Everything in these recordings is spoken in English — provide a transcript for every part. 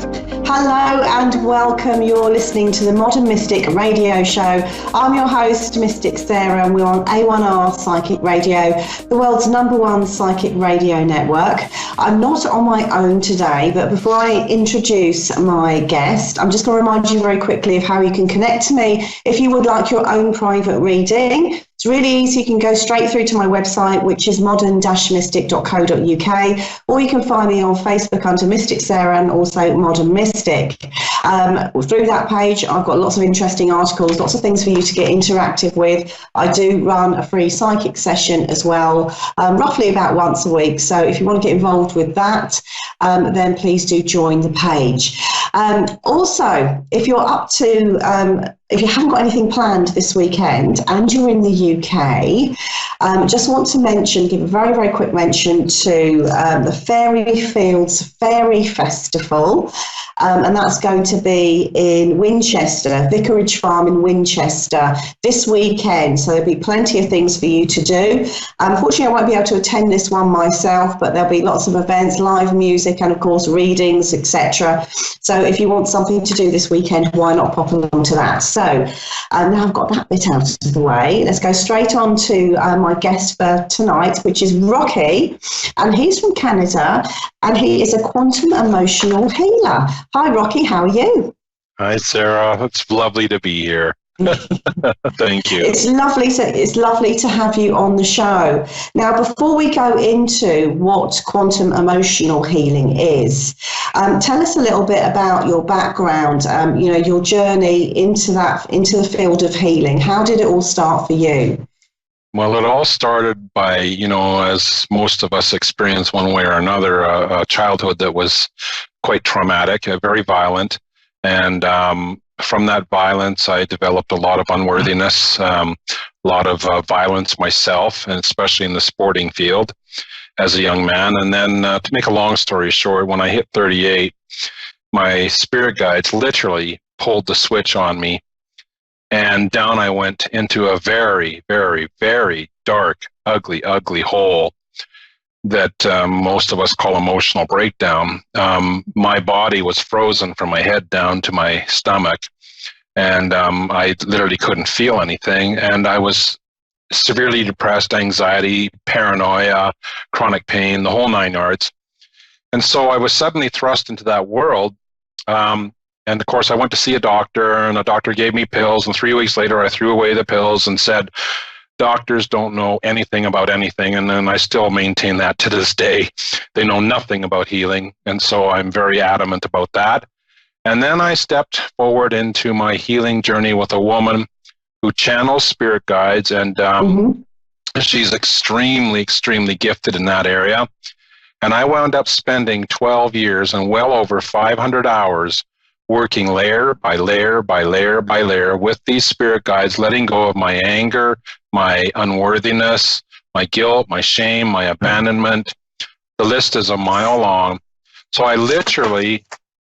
Hello and welcome. You're listening to the Modern Mystic Radio Show. I'm your host, Mystic Saira, and we're on A1R Psychic Radio, the world's #1 psychic radio network. I'm not on my own today, but before I introduce my guest, I'm just going to remind you very quickly of how you can connect to me if you would like your own private reading. It's really easy. You can go straight through to my website, which is modern-mystic.co.uk, or you can find me on Facebook under Mystic Saira and also Modern Mystic. Through that page, I've got lots of interesting articles, lots of things for you to get interactive with. I do run a free psychic session as well, roughly about once a week. So if you want to get involved with that, then please do join the page. Also, if you're up to... if you haven't got anything planned this weekend and you're in the UK, just want to give a very, very quick mention to the Fairy Fields Fairy Festival. And that's going to be in Winchester, Vicarage Farm in Winchester this weekend. So there'll be plenty of things for you to do. Unfortunately, I won't be able to attend this one myself, but there'll be lots of events, live music, and of course, readings, etc. So if you want something to do this weekend, why not pop along to that? So now I've got that bit out of the way, let's go straight on to my guest for tonight, which is Rocky, and he's from Canada, and he is a quantum emotional healer. Hi, Rocky, how are you? Hi, Sarah. It's lovely to be here. Thank you. It's lovely to have you on the show. Now, before we go into what quantum emotional healing is, tell us a little bit about your background. Your journey into the field of healing. How did it all start for you? Well, it all started by, as most of us experience one way or another, a childhood that was quite traumatic, very violent. And from that violence, I developed a lot of unworthiness, a lot of violence myself, and especially in the sporting field as a young man. And then to make a long story short, when I hit 38, my spirit guides literally pulled the switch on me. And down I went into a very, very, very dark, ugly hole that most of us call emotional breakdown. My body was frozen from my head down to my stomach, and I literally couldn't feel anything. And I was severely depressed, anxiety, paranoia, chronic pain, the whole 9 yards. And so I was suddenly thrust into that world. And of course, I went to see a doctor, and the doctor gave me pills. And 3 weeks later, I threw away the pills and said, doctors don't know anything about anything. And then I still maintain that to this day. They know nothing about healing. And so I'm very adamant about that. And then I stepped forward into my healing journey with a woman who channels spirit guides. And she's extremely, extremely gifted in that area. And I wound up spending 12 years and well over 500 hours working layer by layer by layer by layer with these spirit guides, letting go of my anger, my unworthiness, my guilt, my shame, my abandonment. The list is a mile long. So I literally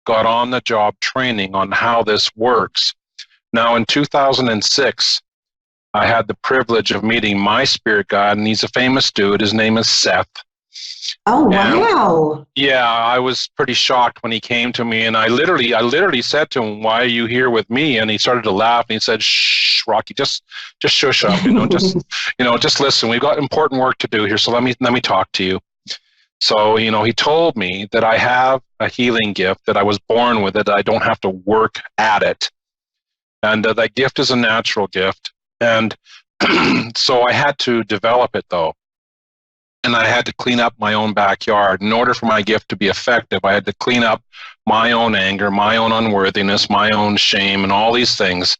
got on the job training on how this works. Now, in 2006, I had the privilege of meeting my spirit guide, and he's a famous dude. His name is Seth. Oh, wow. And, yeah, I was pretty shocked when he came to me, and I literally said to him, "Why are you here with me?" And he started to laugh, and he said, "Shh, Rocky, just shush up, just listen. We've got important work to do here, so let me talk to you." So, he told me that I have a healing gift, that I was born with it, that I don't have to work at it, and that gift is a natural gift. And so I had to develop it, though. And I had to clean up my own backyard. In order for my gift to be effective, I had to clean up my own anger, my own unworthiness, my own shame, and all these things.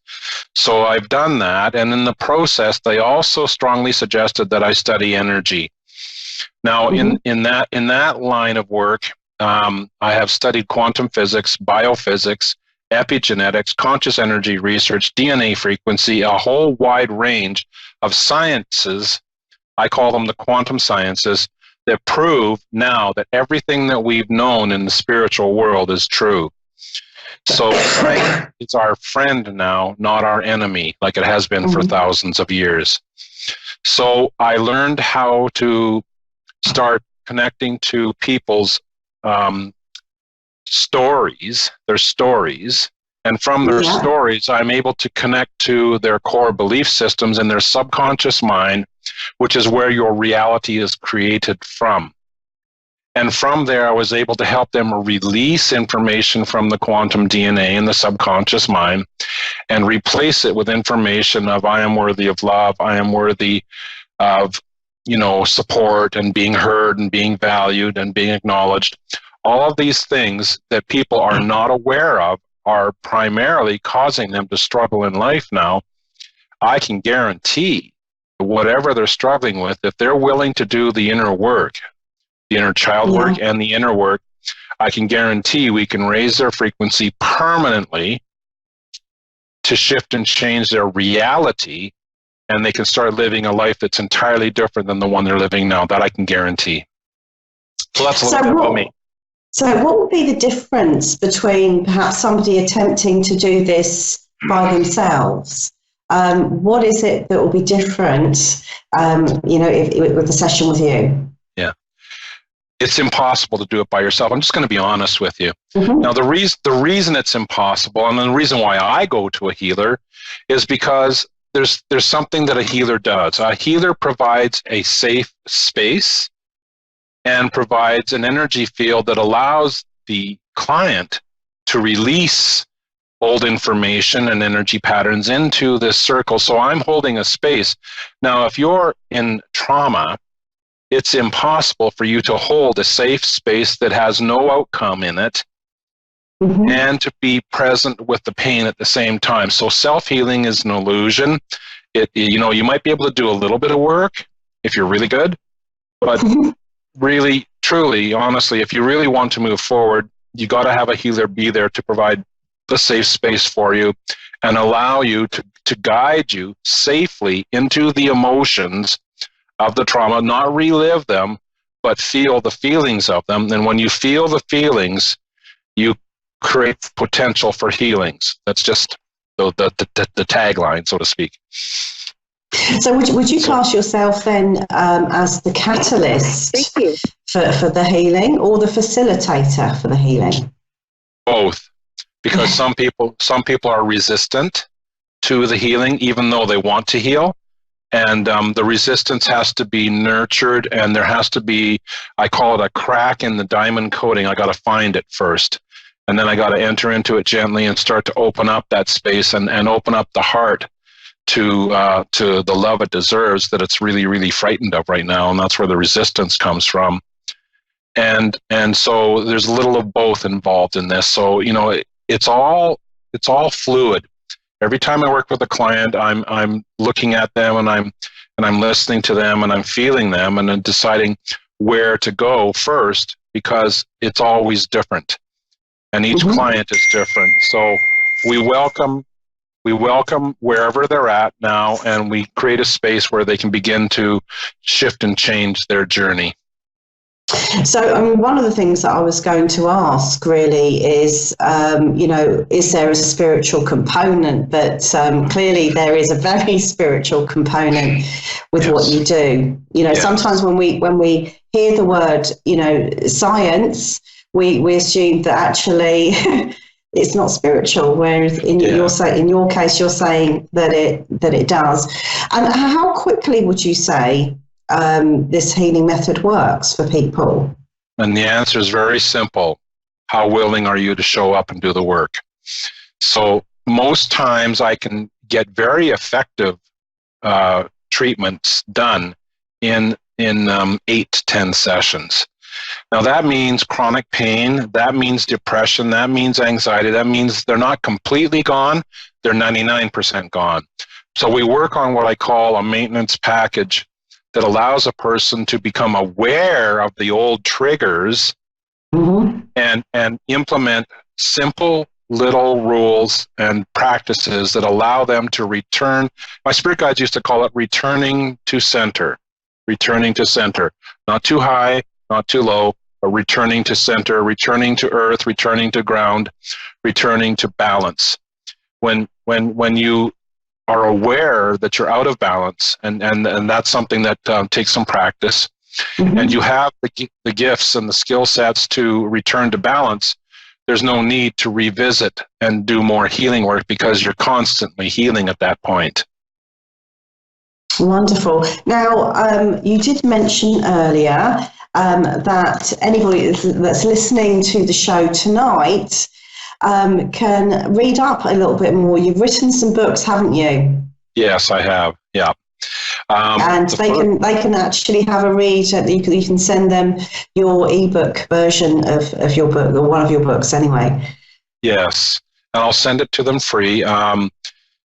So I've done that. And in the process, they also strongly suggested that I study energy. Now, in that line of work, I have studied quantum physics, biophysics, epigenetics, conscious energy research, DNA frequency, a whole wide range of sciences. I call them the quantum sciences, that prove now that everything that we've known in the spiritual world is true. So it's our friend now, not our enemy, like it has been for thousands of years. So I learned how to start connecting to people's stories. Their stories. And from their stories, I'm able to connect to their core belief systems in their subconscious mind, which is where your reality is created from. And from there, I was able to help them release information from the quantum DNA in the subconscious mind and replace it with information of I am worthy of love, I am worthy of, support and being heard and being valued and being acknowledged. All of these things that people are not aware of are primarily causing them to struggle in life now. I can guarantee whatever they're struggling with, if they're willing to do the inner work, the inner child work and the inner work, I can guarantee we can raise their frequency permanently to shift and change their reality, and they can start living a life that's entirely different than the one they're living now. That I can guarantee. So that's a little bit about me. So what would be the difference between perhaps somebody attempting to do this by themselves? What is it that will be different, if with the session with you? Yeah. It's impossible to do it by yourself. I'm just going to be honest with you. Now, the reason it's impossible, and the reason why I go to a healer, is because there's something that a healer does. A healer provides a safe space and provides an energy field that allows the client to release old information and energy patterns into this circle. So I'm holding a space. Now, if you're in trauma, it's impossible for you to hold a safe space that has no outcome in it and to be present with the pain at the same time. So self-healing is an illusion. You might be able to do a little bit of work if you're really good, but really, truly, honestly, if you really want to move forward, you got to have a healer be there to provide the safe space for you and allow you to guide you safely into the emotions of the trauma, not relive them, but feel the feelings of them. And when you feel the feelings, you create potential for healings. That's just the tagline, so to speak. So would you class yourself then as the catalyst for the healing or the facilitator for the healing? Both, because some people are resistant to the healing even though they want to heal. And the resistance has to be nurtured, and there has to be, I call it a crack in the diamond coating. I got to find it first. And then I got to enter into it gently and start to open up that space and open up the heart to the love it deserves that it's really, really frightened of right now. And that's where the resistance comes from. And so there's a little of both involved in this. So, it's all fluid. Every time I work with a client, I'm looking at them and I'm listening to them and I'm feeling them and then deciding where to go first, because it's always different and each client is different. So we welcome wherever they're at now, and we create a space where they can begin to shift and change their journey. So, one of the things that I was going to ask really is, is there a spiritual component? But clearly there is a very spiritual component with what you do. Sometimes when we hear the word, science, we assume that actually it's not spiritual, whereas in your case, you're saying that it does. And how quickly would you say this healing method works for people? And the answer is very simple. How willing are you to show up and do the work? So most times I can get very effective treatments done in 8 to 10 sessions. Now that means chronic pain, that means depression, that means anxiety, that means they're not completely gone, they're 99% gone. So we work on what I call a maintenance package that allows a person to become aware of the old triggers and implement simple little rules and practices that allow them to return. My spirit guides used to call it returning to center, not too high, not too low, but returning to center, returning to earth, returning to ground, returning to balance. When you are aware that you're out of balance, and that's something that takes some practice, and you have the gifts and the skill sets to return to balance, there's no need to revisit and do more healing work because you're constantly healing at that point. Wonderful. Now, you did mention earlier that anybody that's listening to the show tonight can read up a little bit more. You've written some books, haven't you? Yes, I have. Yeah. And they can actually have a read. You can send them your ebook version of your book, or one of your books anyway. Yes, and I'll send it to them free.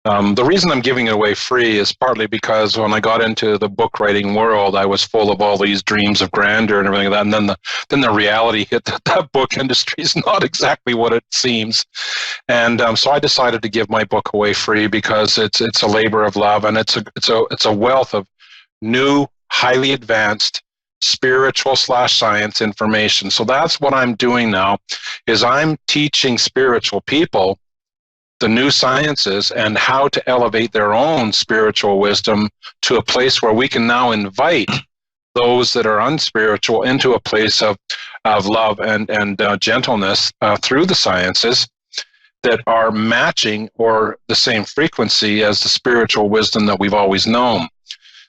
The reason I'm giving it away free is partly because when I got into the book writing world, I was full of all these dreams of grandeur and everything like that. And then the reality hit that book industry is not exactly what it seems. And so I decided to give my book away free because it's a labor of love, and it's a wealth of new, highly advanced spiritual / science information. So that's what I'm doing now, is I'm teaching spiritual people the new sciences and how to elevate their own spiritual wisdom to a place where we can now invite those that are unspiritual into a place of love and gentleness through the sciences that are matching or the same frequency as the spiritual wisdom that we've always known.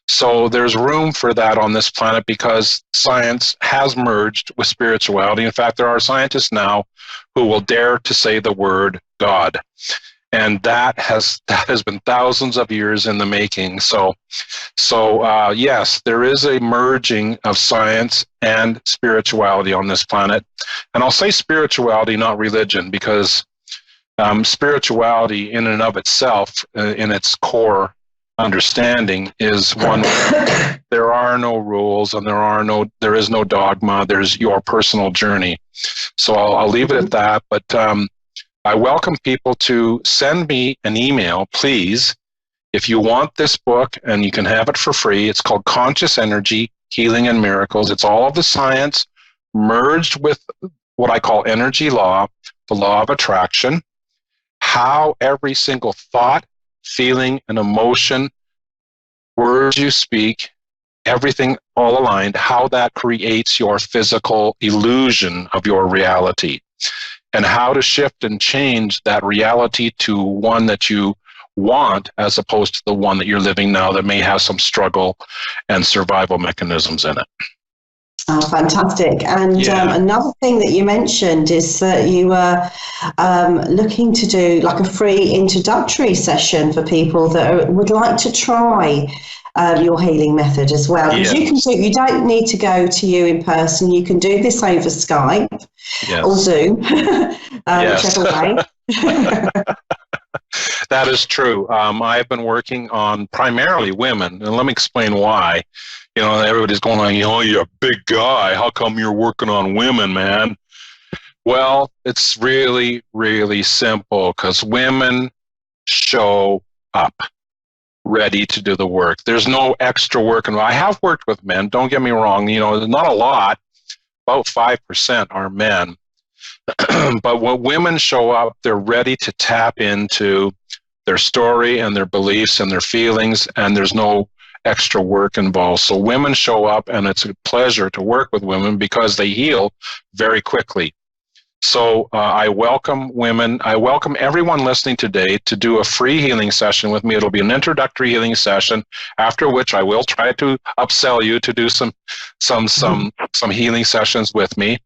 So there's room for that on this planet because science has merged with spirituality. In fact, there are scientists now who will dare to say the word God. And that has been thousands of years in the making. So yes, there is a merging of science and spirituality on this planet. And I'll say spirituality, not religion, because spirituality in and of itself, in its core understanding, is one where there are no rules and there is no dogma. There's your personal journey. So I'll leave it at that. But I welcome people to send me an email, please, if you want this book, and you can have it for free. It's called Conscious Energy, Healing and Miracles. It's all of the science merged with what I call energy law, the law of attraction, how every single thought, feeling, and emotion, words you speak, everything all aligned, how that creates your physical illusion of your reality, and how to shift and change that reality to one that you want as opposed to the one that you're living now that may have some struggle and survival mechanisms in it. Oh, fantastic. And another thing that you mentioned is that you were looking to do like a free introductory session for people that would like to try your healing method as well. Because you don't need to go to you in person. You can do this over Skype or Zoom, whichever way. That is true. I've been working on primarily women, and let me explain why. You know, everybody's going like, you're a big guy. How come you're working on women, man? Well, it's really, really simple, because women show up ready to do the work. There's no extra work. And I have worked with men, don't get me wrong. You know, not a lot, about 5% are men. But when women show up, they're ready to tap into their story and their beliefs and their feelings, and there's no extra work involved. So women show up, and it's a pleasure to work with women because they heal very quickly. So I welcome women. I welcome everyone listening today to do a free healing session with me. It'll be an introductory healing session, after which I will try to upsell you to do some healing sessions with me.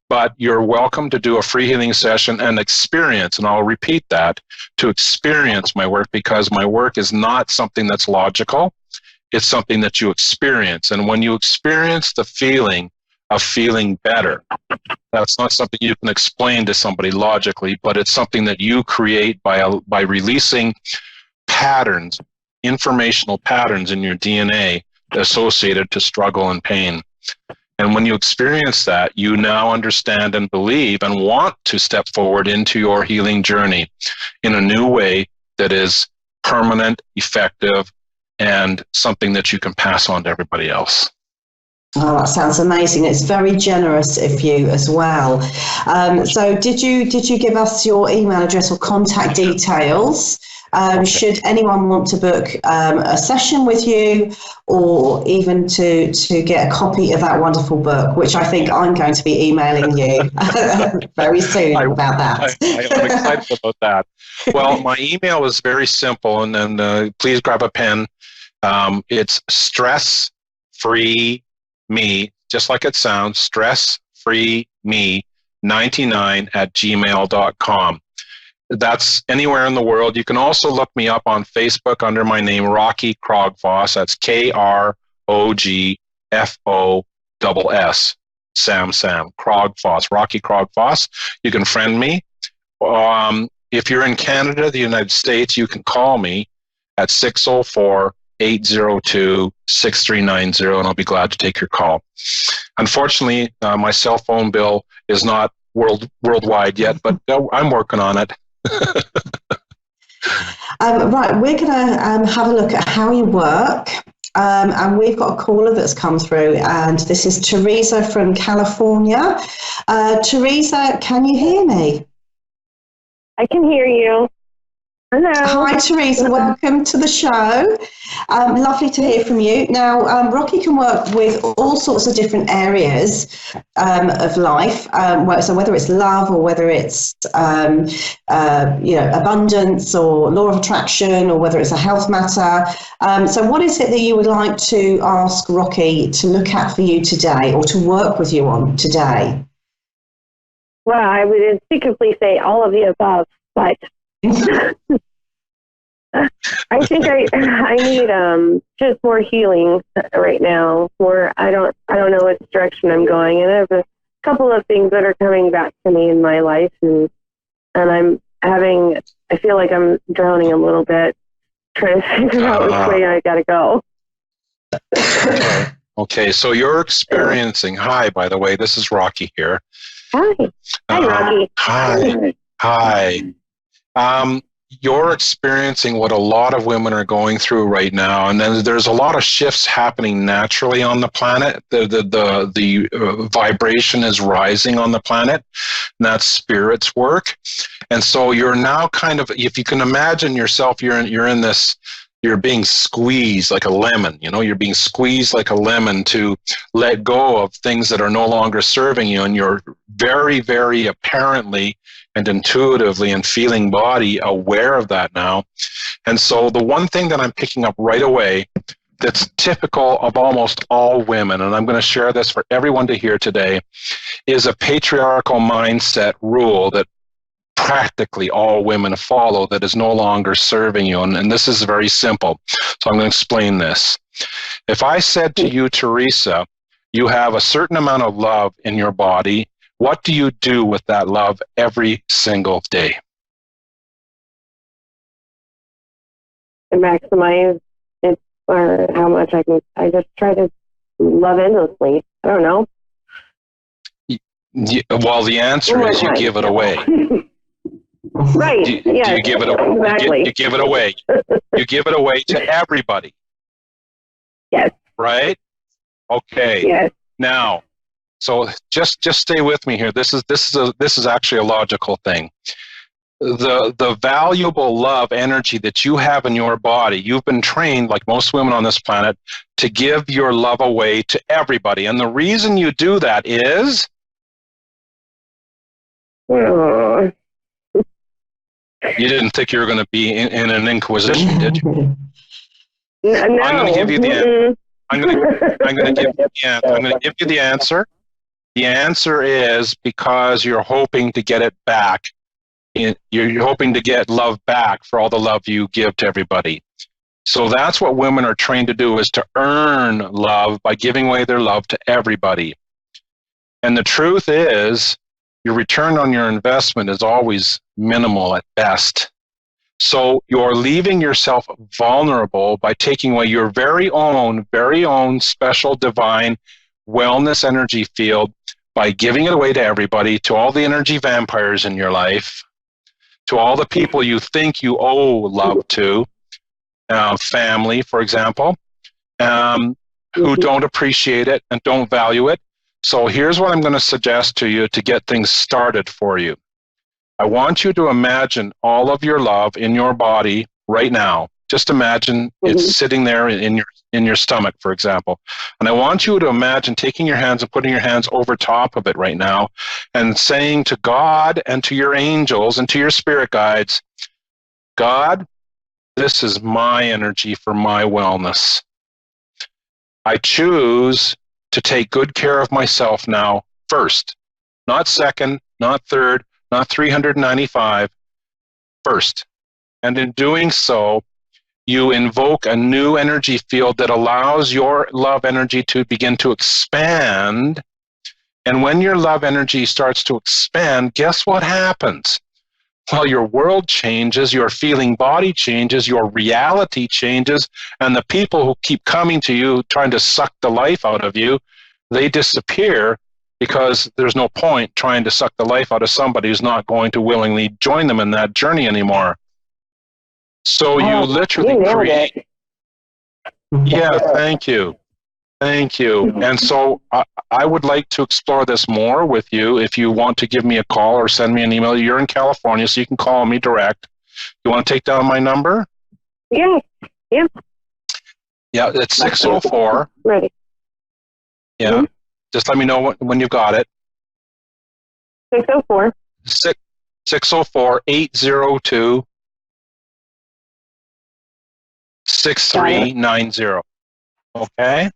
But you're welcome to do a free healing session and experience, and I'll repeat that, to experience my work, because my work is not something that's logical. It's something that you experience. And when you experience the feeling of feeling better, that's not something you can explain to somebody logically, but it's something that you create by releasing patterns, informational patterns in your DNA associated to struggle and pain. And when you experience that, you now understand and believe and want to step forward into your healing journey in a new way that is permanent, effective, and something that you can pass on to everybody else. Oh, that sounds amazing. It's very generous of you as well. So did you give us your email address or contact details Should anyone want to book a session with you, or even to get a copy of that wonderful book, which I think I'm going to be emailing you very soon about that. I'm excited about that. Well, my email is very simple, and then please grab a pen. It's stress-free me, just like it sounds, stress-free me 99@gmail.com. That's anywhere in the world. You can also look me up on Facebook under my name, Rocky Krogfoss. That's KROGFOSS. Sam Krogfoss, Rocky Krogfoss. You can friend me. If you're in Canada, the United States, you can call me at 604-802-6390, and I'll be glad to take your call. Unfortunately, my cell phone bill is not worldwide yet, but I'm working on it. Right, we're going to have a look at how you work. And we've got a caller that's come through, and this is Theresa from California. Theresa, can you hear me? I can hear you. Hello. Hi, Theresa. Welcome to the show. Lovely to hear from you. Now, Rocky can work with all sorts of different areas of life. So whether it's love, or whether it's abundance, or law of attraction, or whether it's a health matter. So what is it that you would like to ask Rocky to look at for you today, or to work with you on today? Well, I would instinctively say all of the above, but I think I need just more healing right now. I don't know which direction I'm going, and I have a couple of things that are coming back to me in my life, and I feel like I'm drowning a little bit, trying to figure out which way I got to go. Okay, so you're experiencing. Hi, by the way, this is Rocky here. Hi, Rocky. Hi. You're experiencing what a lot of women are going through right now, and then there's a lot of shifts happening naturally on the planet. The vibration is rising on the planet, and that's spirit's work. And so you're now kind of, if you can imagine yourself, you're in this. You're being squeezed like a lemon, you're being squeezed like a lemon to let go of things that are no longer serving you. And you're very, very apparently and intuitively and feeling body aware of that now. And so the one thing that I'm picking up right away that's typical of almost all women, and I'm going to share this for everyone to hear today, is a patriarchal mindset rule that practically all women follow that is no longer serving you. And this is very simple. So I'm going to explain this. If I said to you, Theresa, you have a certain amount of love in your body, what do you do with that love every single day? To maximize it, or how much I just try to love endlessly. I don't know. Well, the answer is you give it away. Right. Do you give it away? Exactly. You give it away. You give it away to everybody. Yes. Right? Okay. Yes. Now, so just stay with me here. This is actually a logical thing. The valuable love energy that you have in your body, you've been trained, like most women on this planet, to give your love away to everybody. And the reason you do that is? You didn't think you were going to be in an inquisition, did you? No. I'm going to give you the answer. I'm going to give you the answer. The answer is because you're hoping to get it back. You're hoping to get love back for all the love you give to everybody. So that's what women are trained to do, is to earn love by giving away their love to everybody. And the truth is, your return on your investment is always minimal at best. So you're leaving yourself vulnerable by taking away your very own special divine wellness energy field by giving it away to everybody, to all the energy vampires in your life, to all the people you think you owe love to, family, for example, who don't appreciate it and don't value it. So here's what I'm going to suggest to you to get things started for you. I want you to imagine all of your love in your body right now. Just imagine it's sitting there in your stomach, for example. And I want you to imagine taking your hands and putting your hands over top of it right now and saying to God and to your angels and to your spirit guides, God, this is my energy for my wellness. I choose to take good care of myself now first, not second, not third, not 395, first. And in doing so, you invoke a new energy field that allows your love energy to begin to expand. And when your love energy starts to expand, guess what happens? Well, your world changes, your feeling body changes, your reality changes, and the people who keep coming to you trying to suck the life out of you, they disappear, because there's no point trying to suck the life out of somebody who's not going to willingly join them in that journey anymore. So you literally create. Yeah, thank you. Thank you. And so I would like to explore this more with you. If you want to give me a call or send me an email, you're in California, so you can call me direct. You want to take down my number? Yeah. Yeah. Yeah, it's 604. Ready. Yeah. Mm-hmm. Just let me know when you've got it. 604. 604-802. 6390. Okay?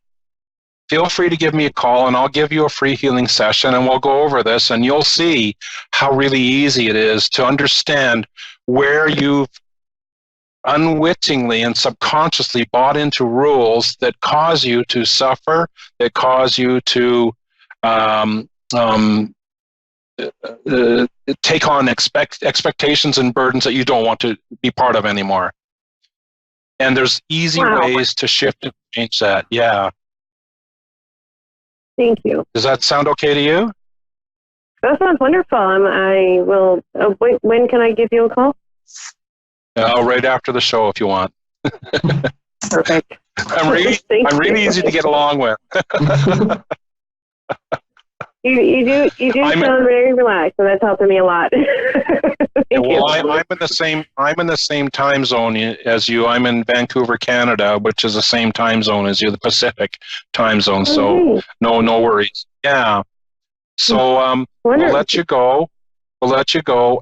Feel free to give me a call and I'll give you a free healing session and we'll go over this and you'll see how really easy it is to understand where you've unwittingly and subconsciously bought into rules that cause you to suffer, that cause you to take on expectations and burdens that you don't want to be part of anymore. And there's easy ways to shift and change that. Yeah. Thank you. Does that sound okay to you? That sounds wonderful. I will. When can I give you a call? Right after the show, if you want. Perfect. I'm really easy to get along with. You do sound very relaxed, so that's helping me a lot. Well, I'm in the same time zone as you. I'm in Vancouver, Canada, which is the same time zone as you, the Pacific time zone. So no worries. Yeah. So we'll let you go.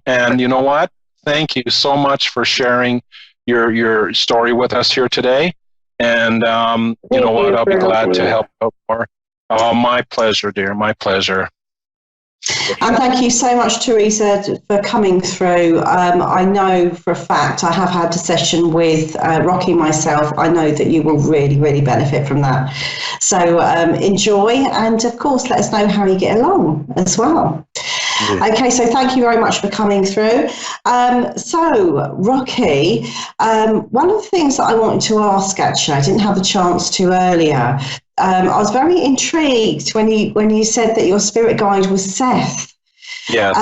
And you know what? Thank you so much for sharing your story with us here today. And you know what? I'll be glad to help out more. Oh, my pleasure, dear. My pleasure. And thank you so much, Theresa, for coming through. I know for a fact, I have had a session with Rocky myself. I know that you will really, really benefit from that. So enjoy, and of course, let us know how you get along as well. Okay, so thank you very much for coming through. So, Rocky, one of the things that I wanted to ask, actually, I didn't have the chance to earlier. I was very intrigued when you said that your spirit guide was Seth. Yes.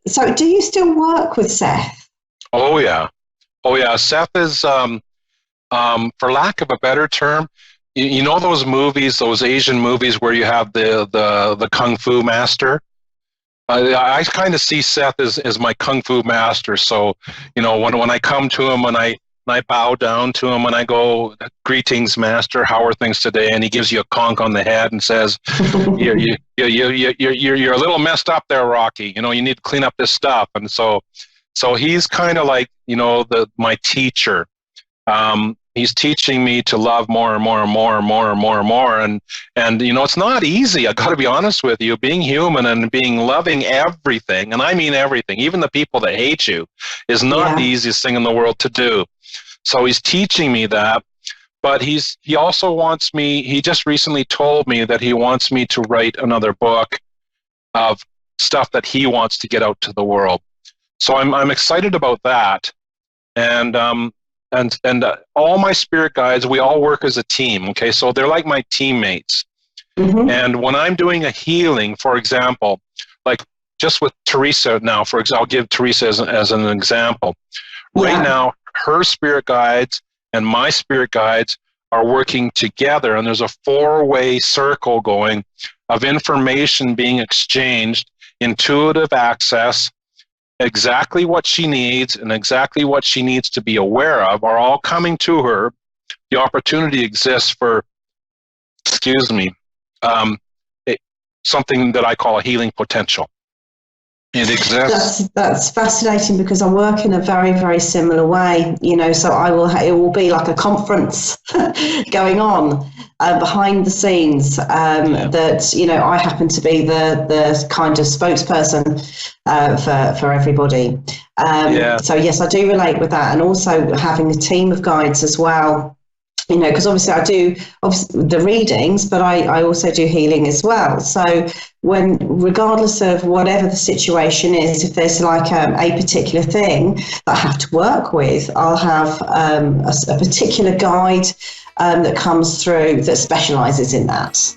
So, do you still work with Seth? Oh yeah. Seth is, for lack of a better term, you know those movies, those Asian movies where you have the kung fu master. I kind of see Seth as my kung fu master. So, you know, when I come to him and I bow down to him and I go, "Greetings, master. How are things today?" And he gives you a conk on the head and says, "You're a little messed up there, Rocky. You know, you need to clean up this stuff." And so he's kind of like, you know, my teacher. He's teaching me to love more and more and more and more and more and more. And you know, it's not easy. I got to be honest with you. Being human and being loving everything, and I mean everything, even the people that hate you, is not the easiest thing in the world to do. So he's teaching me that. But he also wants me. He just recently told me that he wants me to write another book of stuff that he wants to get out to the world. So I'm excited about that. And all my spirit guides, we all work as a team, okay? So they're like my teammates. Mm-hmm. And when I'm doing a healing, for example, like just with Theresa now, I'll give Theresa as an example. Right now, her spirit guides and my spirit guides are working together, and there's a 4-way circle going of information being exchanged, intuitive access, exactly what she needs and exactly what she needs to be aware of are all coming to her. The opportunity exists for, something that I call a healing potential. It exists. That's fascinating, because I work in a very, very similar way, so it will be like a conference going on behind the scenes, that, I happen to be the kind of spokesperson for everybody. So yes, I do relate with that, and also having a team of guides as well. Because obviously I do the readings, but I also do healing as well. So regardless of whatever the situation is, if there's like a particular thing that I have to work with, I'll have a particular guide that comes through that specializes in that.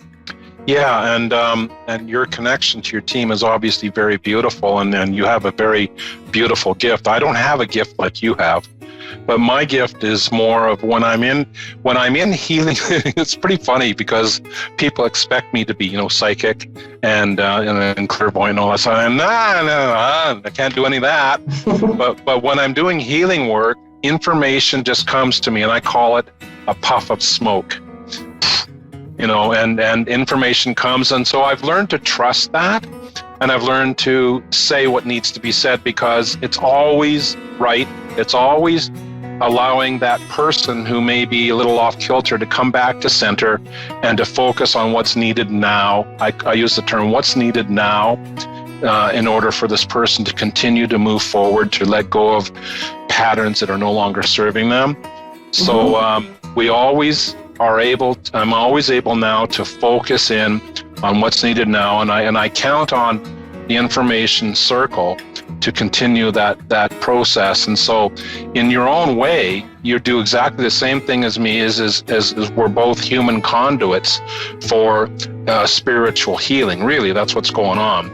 Yeah, and your connection to your team is obviously very beautiful, and you have a very beautiful gift. I don't have a gift like you have. But my gift is more of when I'm in healing. It's pretty funny because people expect me to be, psychic and clairvoyant and all that stuff. And I can't do any of that. but when I'm doing healing work, information just comes to me, and I call it a puff of smoke. And information comes, and so I've learned to trust that, and I've learned to say what needs to be said, because it's always right. It's always allowing that person who may be a little off kilter to come back to center and to focus on what's needed now. I use the term what's needed now in order for this person to continue to move forward, to let go of patterns that are no longer serving them. So I'm always able now to focus in on what's needed now, and I count on the information circle to continue that process. And so in your own way, you do exactly the same thing as me, as we're both human conduits for spiritual healing. Really, that's what's going on.